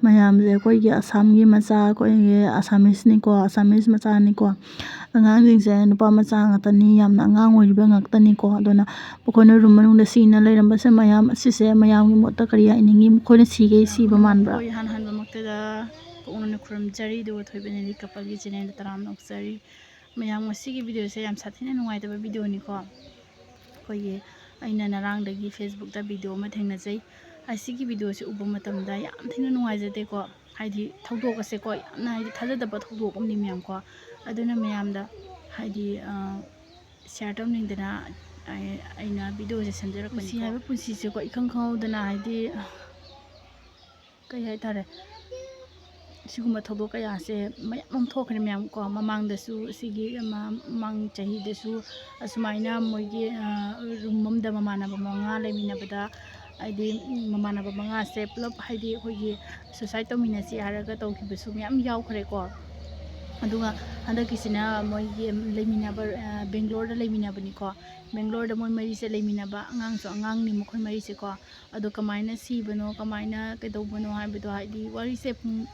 ꯃꯌꯥꯝꯁꯦ ꯑꯩꯈꯣꯏꯒꯤ ꯑꯁꯥꯝꯒꯤ ꯃꯆꯥ ꯑꯩꯈꯣꯏꯒꯤ ꯑꯁꯥꯃꯤꯁꯅꯤꯀꯣ ꯑꯁꯥꯃꯤꯁ ꯃꯆꯥꯅꯤꯀꯣ ꯑꯉꯥꯡꯁꯤꯡꯁꯦ ꯅꯨꯄꯥ ꯃꯆꯥ ꯉꯥꯛꯇꯅꯤ ꯌꯥꯝꯅ ꯑꯉꯥꯡ ꯑꯣꯏꯔꯤꯕ ꯉꯥꯛꯇꯅꯤꯀꯣ ꯑꯗꯨꯅ ꯃꯈꯣꯏꯅ ꯔꯨꯝ ꯃꯅꯨꯡꯗ ꯁꯤꯅ ꯂꯩꯔꯝꯕꯁꯦ ꯃꯌꯥꯝ ꯑꯁꯤꯁꯦ ꯃꯌꯥꯝꯒꯤ ꯃꯣꯠꯇ ꯀꯔꯤ ꯍꯥꯏꯅꯤꯡꯉꯤ ꯃꯈꯣꯏꯅ ꯁꯤꯒꯩ ꯁꯤꯕ ꯃꯥꯟꯕ꯭ꯔꯥ? ꯑꯩꯈꯣꯏ ꯍꯥꯟꯕꯃꯛꯇꯗ ꯄꯨꯛꯅꯤꯡ ꯈꯨꯔꯨꯝꯖꯔꯤ ꯑꯗꯨꯒ ꯊꯣꯏꯕꯅꯦꯗꯤ ꯀꯄꯜꯒꯤ ꯆꯦꯅꯦꯜꯗ ꯇꯔꯥꯝꯅ ꯑꯣꯛꯆꯔꯤ ꯃꯌꯥꯝ ꯉꯁꯤꯒꯤ ꯚꯤꯗꯤꯑꯣꯁꯦ ꯌꯥꯝ ꯁꯥꯊꯤꯅ ꯅꯨꯡꯉꯥꯏꯇꯕ ꯚꯤꯗꯤꯑꯣꯅꯤꯀꯣ ꯑꯩꯈꯣꯏꯒꯤ ꯑꯩꯅ ꯉꯔꯥꯡꯗꯒꯤ ꯐꯦꯁꯕꯨꯛꯇ ꯚꯤꯗꯤꯑꯣ ꯑꯃ ꯊꯦꯡꯅꯖꯩ ꯑꯁꯤꯒꯤ ꯚꯤꯗꯤꯑꯣꯁꯦ ꯎꯕ ꯃꯇꯝꯗ ꯌꯥꯝ ꯊꯤꯅ ꯅꯨꯡꯉꯥꯏꯖꯗꯦꯀꯣ ꯍꯥꯏꯗꯤ ꯊꯧꯗꯣꯛ ꯑꯁꯦꯀꯣ ꯌꯥꯝꯅ ꯍꯥꯏꯗꯤ ꯊꯥꯖꯗꯕ ꯊꯧꯗꯣꯛ ꯑꯃꯅꯤ ꯃꯌꯥꯝꯀꯣ ꯑꯗꯨꯅ ꯃꯌꯥꯝꯗ ꯍꯥꯏꯗꯤ ꯁꯤꯌꯔ ꯇꯧꯅꯤꯡꯗꯅ ꯑꯩꯅ ꯚꯤꯗꯤꯑꯣꯁꯦ ꯁꯦꯝꯖꯔꯛꯄꯅꯤ ꯄꯨꯟꯁꯤ ꯍꯥꯏꯕ ꯄꯨꯟꯁꯤꯁꯦꯀꯣ ꯏꯈꯪ ꯈꯪꯍꯧꯗꯅ ꯍꯥꯏꯗꯤ ꯀꯩ ꯍꯥꯏꯇꯥꯔꯦ ꯁꯤꯒꯨꯝꯕ ꯊꯧꯗꯣꯛ ꯀꯌꯥꯁꯦ ꯃꯌꯥꯝ ꯑꯃ ꯊꯣꯛꯈ꯭ꯔꯦ ꯃꯌꯥꯝꯀꯣ ꯃꯃꯥꯡꯗꯁꯨ ꯑꯁꯤꯒꯤ ꯃꯃꯥꯡ ꯆꯍꯤꯗꯁꯨ ꯑꯁꯨꯃꯥꯏꯅ ꯃꯣꯏꯒꯤ ꯔꯨꯝ ꯑꯃꯗ ꯃꯃꯥꯟꯅꯕ 5 ꯂꯩꯃꯤꯟꯅꯕꯗ ꯍꯥꯏꯗꯤ ꯃꯃꯥꯟꯅꯕ 5ꯁꯦ ꯄꯨꯂꯞ ꯍꯥꯏꯗꯤ ꯑꯩꯈꯣꯏꯒꯤ ꯁꯨꯁꯥꯏꯠ ꯇꯧꯃꯤꯟꯅꯁꯤ ꯍꯥꯏꯔꯒ ꯇꯧꯈꯤꯕꯁꯨ ꯃꯌꯥꯝ ꯌꯥꯎꯈ꯭ꯔꯦꯀꯣ ꯑꯗꯨꯒ ꯍꯟꯗꯛꯀꯤꯁꯤꯅ ꯃꯣꯏꯒꯤ ꯂꯩꯃꯤꯟꯅꯕ ꯕꯦꯡꯒ꯭ꯂꯣꯔꯗ ꯂꯩꯃꯤꯟꯅꯕꯅꯤꯀꯣ ꯕꯦꯡꯒ꯭ꯂꯣꯔꯗ ꯃꯣꯏ ꯃꯔꯤꯁꯦ ꯂꯩꯃꯤꯟꯅꯕ ꯑꯉꯥꯡꯁꯨ ꯑꯉꯥꯡꯅꯤ ꯃꯈꯣꯏ ꯃꯔꯤꯁꯦꯀꯣ ꯑꯗꯣ ꯀꯃꯥꯏꯅ ꯁꯤꯕꯅꯣ ꯀꯃꯥꯏꯅ ꯀꯩꯗꯧꯕꯅꯣ ꯍꯥꯏꯕꯗꯣ ꯍꯥꯏꯗꯤ ꯋꯥꯔꯤꯁꯦ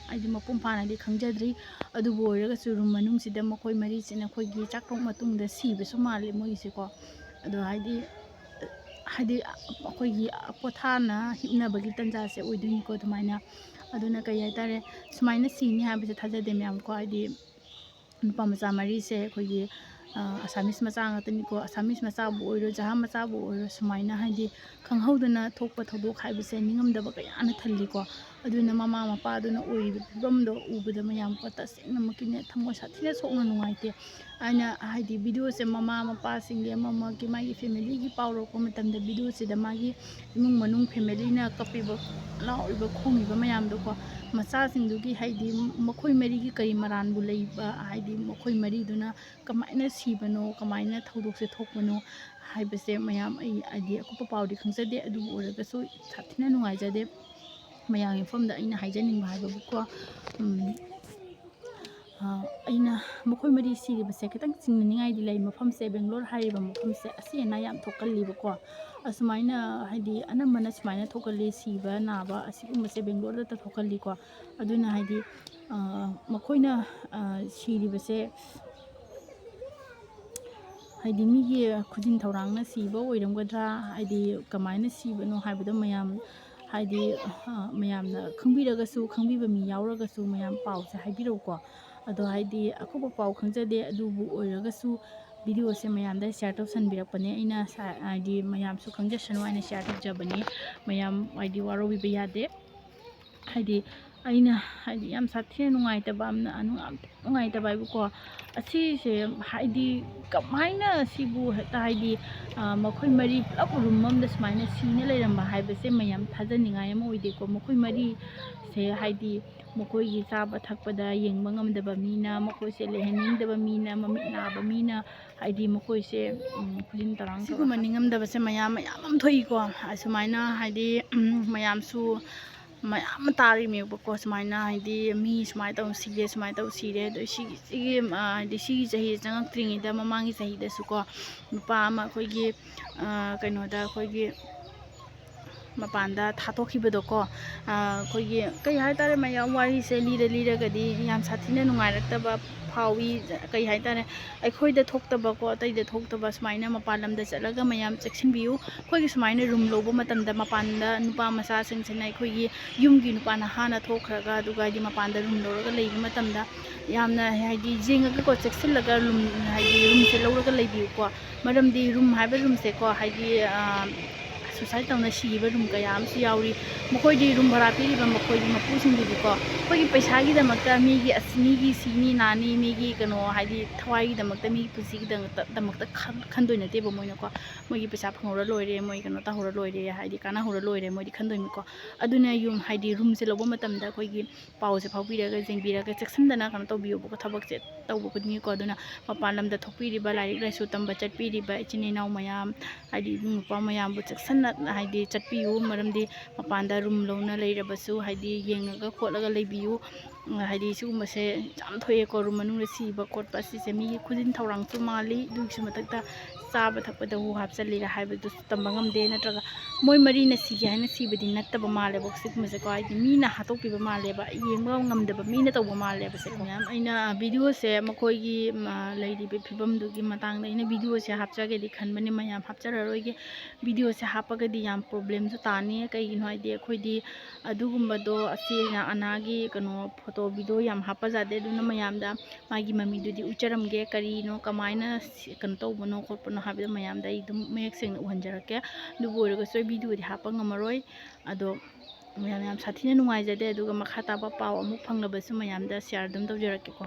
ꯍꯥꯏꯗꯤ ꯃꯄꯨꯡ ꯐꯥꯅꯗꯤ ꯈꯪꯖꯗ꯭ꯔꯤ ꯑꯗꯨꯕꯨ ꯑꯣꯏꯔꯒꯁꯨ ꯔꯨꯝ ꯃꯅꯨꯡꯁꯤꯗ ꯃꯈꯣꯏ ꯃꯔꯤꯁꯤꯅ ꯑꯩꯈꯣꯏꯒꯤ ꯆꯥꯛꯊꯣꯛ ꯃꯇꯨꯡꯗ ꯁꯤꯕꯁꯨ ꯃꯥꯜꯂꯤ ꯃꯣꯏꯒꯤꯁꯦꯀꯣ ꯑꯗꯣ ꯍꯥꯏꯗꯤ ꯑꯩꯈꯣꯏꯒꯤ ꯄꯣꯊꯥꯅ ꯍꯤꯞꯅꯕꯒꯤ ꯇꯟꯖꯥꯁꯦ ꯑꯣꯏꯗꯣꯏꯅꯤꯀꯣ ꯑꯗꯨꯃꯥꯏꯅ ꯑꯗꯨꯅ ꯀꯩ ꯍꯥꯏꯇꯥꯔꯦ ꯁꯨꯃꯥꯏꯅ ꯁꯤꯅꯤ ꯍꯥꯏꯕꯁꯦ ꯊꯥꯖꯗꯦ ꯃꯌꯥꯝꯀꯣ ꯍꯥꯏꯗꯤ ꯅꯨꯄꯥ ꯃꯆꯥ ꯃꯔꯤꯁꯦ ꯑꯩꯈꯣꯏꯒꯤ ꯑꯁꯥꯃꯤꯁ ꯃꯆꯥ ꯉꯥꯛꯇꯅꯤꯀꯣ ꯑꯁꯥꯃꯤꯁ ꯃꯆꯥꯕꯨ ꯑꯣꯏꯔꯣ ꯖꯍꯥ ꯃꯆꯥꯕꯨ ꯑꯣꯏꯔꯣ ꯁꯨꯃꯥꯏꯅ ꯍꯥꯏꯗꯤ ꯈꯪꯍꯧꯗꯅ ꯊꯣꯛꯄ ꯊꯧꯗꯣꯛ ꯍꯥꯏꯕꯁꯦ ꯅꯤꯡꯉꯝꯗꯕ ꯀꯌꯥꯅ ꯊꯜꯂꯤꯀꯣ ꯑꯗꯨꯅ ꯃꯃꯥ ꯃꯄꯥꯗꯨꯅ ꯑꯣꯏꯔꯤꯕ ꯐꯤꯕꯝꯗꯣ ꯎꯕꯗ ꯃꯌꯥꯝꯀꯣ ꯇꯁꯦꯡꯅꯃꯛꯀꯤꯅꯦ ꯊꯃꯣꯏ ꯁꯥꯊꯤꯅ ꯁꯣꯛꯅ ꯅꯨꯡꯉꯥꯏꯇꯦ ꯑꯩꯅ ꯍꯥꯏꯗꯤ ꯚꯤꯗꯤꯑꯣꯁꯦ ꯃꯃꯥ ꯃꯄꯥꯁꯤꯡꯒꯤ ꯑꯃꯒꯤ ꯃꯥꯒꯤ ꯐꯦꯃꯤꯂꯤꯒꯤ ꯄꯥꯎ ꯂꯧꯔꯛꯄ ꯃꯇꯝꯗ ꯚꯤꯗꯤꯑꯣꯁꯤꯗ ꯃꯥꯒꯤ ꯏꯃꯨꯡ ꯃꯅꯨꯡ ꯐꯦꯃꯤꯂꯤꯅ ꯀꯞꯄꯤꯕ ꯂꯥꯎꯔꯤꯕ ꯈꯣꯡꯉꯤꯕ ꯃꯌꯥꯝꯗꯣꯀꯣ ꯃꯆꯥꯁꯤꯡꯗꯨꯒꯤ ꯍꯥꯏꯗꯤ ꯃꯈꯣꯏ ꯃꯔꯤꯒꯤ ꯀꯔꯤ ꯃꯔꯥꯟꯕꯨ ꯂꯩꯕ ꯍꯥꯏꯗꯤ ꯃꯈꯣꯏ ꯃꯔꯤꯗꯨꯅ ꯀꯃꯥꯏꯅ ꯁꯤꯕꯅꯣ ꯀꯃꯥꯏꯅ ꯊꯧꯗꯣꯛꯁꯦ ꯊꯣꯛꯄꯅꯣ ꯍꯥꯏꯕꯁꯦ ꯃꯌꯥꯝ ꯑꯩ ꯍꯥꯏꯗꯤ ꯑꯀꯨꯞꯄ ꯄꯥꯎꯗꯤ ꯈꯪꯖꯗꯦ ꯑꯗꯨꯕꯨ ꯑꯣꯏꯔꯒꯁꯨ ꯁꯥꯊꯤꯅ ꯅꯨꯡꯉꯥꯏꯖꯗꯦ ꯃꯌꯥꯝꯒꯤ ꯃꯐꯝꯗ ꯑꯩꯅ ꯍꯥꯏꯖꯅꯤꯡꯕ ꯍꯥꯏꯕꯕꯨꯀꯣ ꯑꯩꯅ ꯃꯈꯣꯏ ꯃꯔꯤ ꯁꯤꯔꯤꯕꯁꯦ ꯈꯤꯇꯪ ꯆꯤꯡꯅꯅꯤꯡꯉꯥꯏꯗꯤ ꯂꯩ ꯃꯐꯝꯁꯦ ꯕꯦꯡꯒ꯭ꯂꯣꯔ ꯍꯥꯏꯔꯤꯕ ꯃꯐꯝꯁꯦ ꯑꯁꯤ ꯑꯅꯥ ꯌꯥꯝ ꯊꯣꯛꯀꯜꯂꯤꯕꯀꯣ ꯑꯁꯨꯃꯥꯏꯅ ꯍꯥꯏꯗꯤ ꯑꯅꯝꯕꯅ ꯁꯨꯃꯥꯏꯅ ꯊꯣꯛꯀꯜꯂꯤ ꯁꯤꯕ ꯅꯥꯕ ꯑꯁꯤꯒꯨꯝꯕꯁꯦ ꯕꯦꯡꯒ꯭ꯂꯣꯔꯗ ꯊꯣꯛꯀꯜꯂꯤꯀꯣ ꯑꯗꯨꯅ ꯍꯥꯏꯗꯤ ꯃꯈꯣꯏꯅ ꯁꯤꯔꯤꯕꯁꯦ ꯍꯥꯏꯗꯤ ꯃꯤꯒꯤ ꯈꯨꯖꯤꯟ ꯊꯧꯔꯥꯡꯅ ꯁꯤꯕ ꯑꯣꯏꯔꯝꯒꯗ꯭ꯔꯥ ꯍꯥꯏꯗꯤ ꯀꯃꯥꯏꯅ ꯁꯤꯕꯅꯣ ꯍꯥꯏꯕꯗꯣ ꯃꯌꯥꯝ ꯍꯥꯏꯗꯤ ꯃꯌꯥꯝꯅ ꯈꯪꯕꯤꯔꯒꯁꯨ ꯈꯪꯕꯤꯕ ꯃꯤ ꯌꯥꯎꯔꯒꯁꯨ ꯃꯌꯥꯝ ꯄꯥꯎꯁꯦ ꯍꯥꯏꯕꯤꯔꯛꯎꯀꯣ ꯑꯗꯣ ꯍꯥꯏꯗꯤ ꯑꯀꯨꯞꯄ ꯄꯥꯎ ꯈꯪꯖꯗꯦ ꯑꯗꯨꯕꯨ ꯑꯣꯏꯔꯒꯁꯨ ꯚꯤꯗꯤꯑꯣꯁꯦ ꯃꯌꯥꯝꯗ ꯁꯤꯌꯔ ꯇꯧꯁꯟꯕꯤꯔꯛꯄꯅꯦ ꯑꯩꯅ ꯍꯥꯏꯗꯤ ꯃꯌꯥꯝꯁꯨ ꯈꯪꯖꯁꯅꯨ ꯑꯩꯅ ꯁꯤꯌꯔ ꯇꯧꯖꯕꯅꯤ ꯃꯌꯥꯝ ꯍꯥꯏꯗꯤ ꯋꯥꯔꯧꯕꯤꯕ ꯌꯥꯗꯦ ꯍꯥꯏꯗꯤ ꯑꯩꯅ ꯍꯥꯏꯗꯤ ꯌꯥꯝ ꯁꯥꯊꯤꯅ ꯅꯨꯡꯉꯥꯏꯇꯕ ꯅꯨꯡꯉꯥꯏꯇꯕ ꯍꯥꯏꯕꯀꯣ ꯑꯁꯤꯁꯦ ꯍꯥꯏꯗꯤ ꯀꯃꯥꯏꯅ ꯁꯤꯕꯨ ꯍꯦꯛꯇ ꯍꯥꯏꯗꯤ ꯃꯈꯣꯏ ꯃꯔꯤ ꯄꯨꯂꯞ ꯔꯨꯝ ꯑꯃꯗ ꯁꯨꯃꯥꯏꯅ ꯁꯤꯅ ꯂꯩꯔꯝꯕ ꯍꯥꯏꯕꯁꯦ ꯃꯌꯥꯝ ꯊꯥꯖꯅꯤꯡꯉꯥꯏ ꯑꯃ ꯑꯣꯏꯗꯦꯀꯣ ꯃꯈꯣꯏ ꯃꯔꯤꯁꯦ ꯍꯥꯏꯗꯤ ꯃꯈꯣꯏꯒꯤ ꯆꯥꯕ ꯊꯛꯄꯗ ꯌꯦꯡꯕ ngамꯗꯕ ꯃꯤꯅ ꯃꯈꯣꯏꯁꯦ ꯂꯩꯍꯟꯅꯤꯡꯗꯕ ꯃꯤꯅ ꯃꯃꯤꯠ ꯅꯥꯕ ꯃꯤꯅ ꯍꯥꯏꯗꯤ ꯃꯈꯣꯏꯁꯦ ꯈꯨꯖꯤꯟ ꯇꯧꯔꯥꯡ ꯁꯤꯒꯨꯝꯕ ꯅꯤꯡꯉꯝꯗꯕꯁꯦ ꯃꯌꯥꯝ ꯑꯃ ꯊꯣꯛꯏꯀꯣ ꯑꯁꯨꯃꯥꯏꯅ ꯍꯥꯏꯗꯤ ꯃꯌꯥꯝꯁꯨ ꯃꯌꯥꯝ ꯑꯃ ꯇꯥꯔꯤꯃꯦꯕꯀꯣ ꯁꯨꯃꯥꯏꯅ ꯍꯥꯏꯗꯤ ꯃꯤ ꯁꯨꯃꯥꯏꯅ ꯇꯧ ꯁꯤꯔꯦ ꯁꯨꯃꯥꯏꯅ ꯇꯧ ꯁꯤꯔꯦ ꯑꯗꯣ ꯍꯥꯏꯗꯤ ꯁꯤꯒꯤ ꯆꯍꯤ ꯆꯪꯉꯛꯇ꯭ꯔꯤꯉꯩꯗ ꯃꯃꯥꯡꯒꯤ ꯆꯍꯤꯗꯁꯨꯀꯣ ꯅꯨꯄꯥ ꯑꯃ ꯑꯩꯈꯣꯏꯒꯤ ꯀꯩꯅꯣꯗ ꯑꯩꯈꯣꯏꯒꯤ ꯃꯄꯥꯟꯗ ꯊꯥꯗꯣꯛꯈꯤꯕꯗꯣꯀꯣ ꯑꯩꯈꯣꯏꯒꯤ ꯀꯩ ꯍꯥꯏꯇꯥꯔꯦ ꯃꯌꯥꯝ ꯋꯥꯔꯤꯁꯦ ꯂꯤꯔꯒꯗꯤ ꯌꯥꯝ ꯁꯥꯊꯤꯅ ꯅꯨꯡꯉꯥꯏꯔꯛꯇꯕ ꯐꯥꯎꯏ ꯀꯩ ꯍꯥꯏꯇꯥꯔꯦ ꯑꯩꯈꯣꯏꯗ ꯊꯣꯛꯇꯕꯀꯣ ꯑꯇꯩꯗ ꯊꯣꯛꯇꯕ ꯁꯨꯃꯥꯏꯅ ꯃꯄꯥꯟ ꯂꯝꯗ ꯆꯠꯂꯒ ꯃꯌꯥꯝ ꯆꯦꯛꯁꯤꯟꯕꯤꯌꯨ ꯑꯩꯈꯣꯏꯒꯤ ꯁꯨꯃꯥꯏꯅ ꯔꯨꯝ ꯂꯧꯕ ꯃꯇꯝꯗ ꯃꯄꯥꯟꯗ ꯅꯨꯄꯥ ꯃꯆꯥꯁꯤꯡꯁꯤꯅ ꯑꯩꯈꯣꯏꯒꯤ ꯌꯨꯝꯒꯤ ꯅꯨꯄꯥꯅ ꯍꯥꯟꯅ ꯊꯣꯛꯈ꯭ꯔꯒ ꯑꯗꯨꯒ ꯍꯥꯏꯗꯤ ꯃꯄꯥꯟꯗ ꯔꯨꯝ ꯂꯧꯔꯒ ꯂꯩꯕ ꯃꯇꯝꯗ ꯌꯥꯝꯅ ꯍꯥꯏꯗꯤ ꯌꯦꯡꯉꯒꯀꯣ ꯆꯦꯛꯁꯤꯜꯂꯒ ꯍꯥꯏꯗꯤ ꯔꯨꯝꯁꯦ ꯂꯧꯔꯒ ꯂꯩꯕꯤꯌꯨꯀꯣ ꯃꯔꯝꯗꯤ ꯔꯨꯝ ꯍꯥꯏꯕ ꯔꯨꯝꯁꯦꯀꯣ ꯍꯥꯏꯗꯤ ꯁꯨꯁꯥꯏꯠ ꯇꯧꯅ ꯁꯤꯕ ꯔꯨꯝ ꯀꯌꯥ ꯑꯃꯁꯨ ꯌꯥꯎꯔꯤ ꯃꯈꯣꯏꯗꯤ ꯔꯨꯝ ꯚꯔꯥ ꯄꯤꯔꯤꯕ ꯃꯈꯣꯏꯒꯤ ꯃꯄꯨꯁꯤꯡꯗꯨꯗꯤꯀꯣ ꯑꯩꯈꯣꯏꯒꯤ ꯄꯩꯁꯥꯒꯤꯗꯃꯛꯇ ꯃꯤꯒꯤ ꯁꯤꯅꯤ ꯅꯥꯅꯤ ꯃꯤꯒꯤ ꯀꯩꯅꯣ ꯍꯥꯏꯗꯤ ꯊꯋꯥꯏꯒꯤꯗꯃꯛꯇ ꯃꯤꯒꯤ ꯄꯨꯟꯁꯤꯒꯤꯗꯃꯛꯇ ꯈꯟꯗꯣꯏ ꯅꯠꯇꯦꯕ ꯃꯣꯏꯅꯀꯣ ꯃꯣꯏꯒꯤ ꯄꯩꯁꯥ ꯐꯪꯍꯧꯔ ꯂꯣꯏꯔꯦ ꯃꯣꯏ ꯀꯩꯅꯣ ꯇꯧꯍꯧꯔ ꯂꯣꯏꯔꯦ ꯍꯥꯏꯗꯤ ꯀꯥꯟꯅꯍꯧꯔ ꯂꯣꯏꯔꯦ ꯃꯣꯏꯗꯤ ꯈꯟꯗꯣꯏꯅꯤꯀꯣ ꯑꯗꯨꯅ ꯍꯥꯏꯗꯤ ꯔꯨꯝꯁꯦ ꯂꯧꯕ ꯃꯇꯝꯗ ꯑꯩꯈꯣꯏꯒꯤ ꯄꯥꯎꯁꯦ ꯐꯥꯎꯕꯤꯔꯒ ꯌꯦꯡꯕꯤꯔꯒ ꯆꯦꯛꯁꯤꯟꯗꯅ ꯀꯩꯅꯣ ꯇꯧꯕꯤꯌꯨꯕꯀꯣ ꯊꯕꯛꯁꯦ ꯇꯧꯕ ꯈꯨꯗꯤꯡꯒꯤꯀꯣ ꯑꯗꯨꯅ ꯃꯄꯥꯟ ꯂꯝꯗ ꯊꯣꯛꯄꯤꯔꯤꯕ ꯂꯥꯏꯔꯤꯛ ꯂꯥꯏꯁꯨ ꯇꯝꯕ ꯆꯠꯄꯤꯔꯤꯕ ꯏꯆꯤꯟ ꯏꯅꯥꯎ ꯃꯌꯥꯝ ꯍꯥꯏꯗꯤ ꯏꯕꯨꯡ ꯅꯨꯄꯥ ꯃꯌꯥꯝꯕꯨ ꯆꯦꯛꯁꯤꯟꯅ ꯍꯥꯏꯗꯤ ꯆꯠꯄꯤꯌꯨ ꯃꯔꯝꯗꯤ ꯃꯄꯥꯟꯗ ꯔꯨꯝ ꯂꯧꯅ ꯂꯩꯔꯕꯁꯨ ꯍꯥꯏꯗꯤ ꯌꯦꯡꯉꯒ ꯈꯣꯠꯂꯒ ꯂꯩꯕꯤꯌꯨ ꯍꯥꯏꯗꯤ ꯁꯤꯒꯨꯝꯕꯁꯦ ꯌꯥꯝ ꯊꯣꯛꯑꯦꯀꯣ ꯔꯨꯝ ꯃꯅꯨꯡꯗ ꯁꯤꯕ ꯈꯣꯠꯄ ꯑꯁꯤꯁꯦ ꯃꯤꯒꯤ ꯈꯨꯖꯤꯟ ꯊꯧꯔꯥꯡꯁꯨ ꯃꯥꯜꯂꯤ ꯑꯗꯨꯒꯤꯁꯨ ꯃꯊꯛꯇ ꯆꯥꯕ ꯊꯛꯄꯗ ꯍꯨ ꯍꯥꯞꯆꯜꯂꯤꯔꯥ ꯍꯥꯏꯕꯗꯨꯁꯨ ꯇꯝꯕ ꯉꯝꯗꯦ ꯅꯠꯇ꯭ꯔꯒ ꯃꯣꯏ ꯃꯔꯤꯅ ꯁꯤꯒꯦ ꯍꯥꯏꯅ ꯁꯤꯕꯗꯤ ꯅꯠꯇꯕ ꯃꯥꯜꯂꯦꯕ ꯁꯤꯒꯨꯝꯕꯁꯦꯀꯣ ꯍꯥꯏꯗꯤ ꯃꯤꯅ ꯍꯥꯠꯇꯣꯛꯄꯤꯕ ꯃꯥꯜꯂꯦꯕ ꯌꯦꯡꯕ ꯉꯝꯗꯕ ꯃꯤꯅ ꯇꯧꯕ ꯃꯥꯜꯂꯦꯕ ꯁꯦ ꯃꯌꯥꯝ ꯑꯩꯅ ꯚꯤꯗꯤꯑꯣꯁꯦ ꯃꯈꯣꯏꯒꯤ ꯂꯩꯔꯤꯕ ꯐꯤꯕꯝꯗꯨꯒꯤ ꯃꯇꯥꯡꯗ ꯑꯩꯅ ꯚꯤꯗꯤꯑꯣꯁꯦ ꯍꯥꯞꯆꯒꯦꯗꯤ ꯈꯟꯕꯅꯤ ꯃꯌꯥꯝ ꯍꯥꯞꯆꯔꯔꯣꯏꯒꯦ ꯚꯤꯗꯤꯑꯣꯁꯦ ꯍꯥꯞꯄꯒꯗꯤ ꯌꯥꯝ ꯄ꯭ꯔꯣꯕ꯭ꯂꯦꯝꯁꯨ ꯇꯥꯅꯤ ꯀꯩꯒꯤꯅꯣ ꯍꯥꯏꯗꯤ ꯑꯩꯈꯣꯏꯗꯤ ꯑꯗꯨꯒꯨꯝꯕꯗꯣ ꯑꯁꯤ ꯑꯅꯥꯒꯤ ꯀꯩꯅꯣ ꯐꯣꯇꯣ ꯚꯤꯗꯤꯑꯣ ꯌꯥꯝ ꯍꯥꯞꯄꯖꯥꯗꯦ ꯑꯗꯨꯅ ꯃꯌꯥꯝꯗ ꯃꯥꯒꯤ ꯃꯃꯤꯗꯨꯗꯤ ꯎꯠꯆꯔꯝꯒꯦ ꯀꯔꯤꯅꯣ ꯀꯃꯥꯏꯅ ꯀꯩꯅꯣ ꯇꯧꯕꯅꯣ ꯈꯣꯠꯄꯅꯣ ꯍꯥꯏꯕꯗꯣ ꯃꯌꯥꯝꯗ ꯑꯩ ꯑꯗꯨꯝ ꯃꯌꯦꯛ ꯁꯦꯡꯅ ꯎꯍꯟꯖꯔꯛꯀꯦ ꯑꯗꯨꯕꯨ ꯑꯣꯏꯔꯒꯁꯨ ꯑꯩ ꯚꯤꯗꯤꯑꯣꯗꯤ ꯍꯥꯞꯄ ꯉꯝꯃꯔꯣꯏ ꯑꯗꯣ ꯃꯌꯥꯝ ꯌꯥꯝ ꯁꯥꯊꯤꯅ ꯅꯨꯡꯉꯥꯏꯖꯗꯦ ꯑꯗꯨꯒ ꯃꯈꯥ ꯇꯥꯕ ꯄꯥꯎ ꯑꯃꯨꯛ ꯐꯪꯂꯕꯁꯨ ꯃꯌꯥꯝꯗ ꯁꯤꯌꯥꯔ ꯑꯗꯨꯝ ꯇꯧꯖꯔꯛꯀꯦꯀꯣ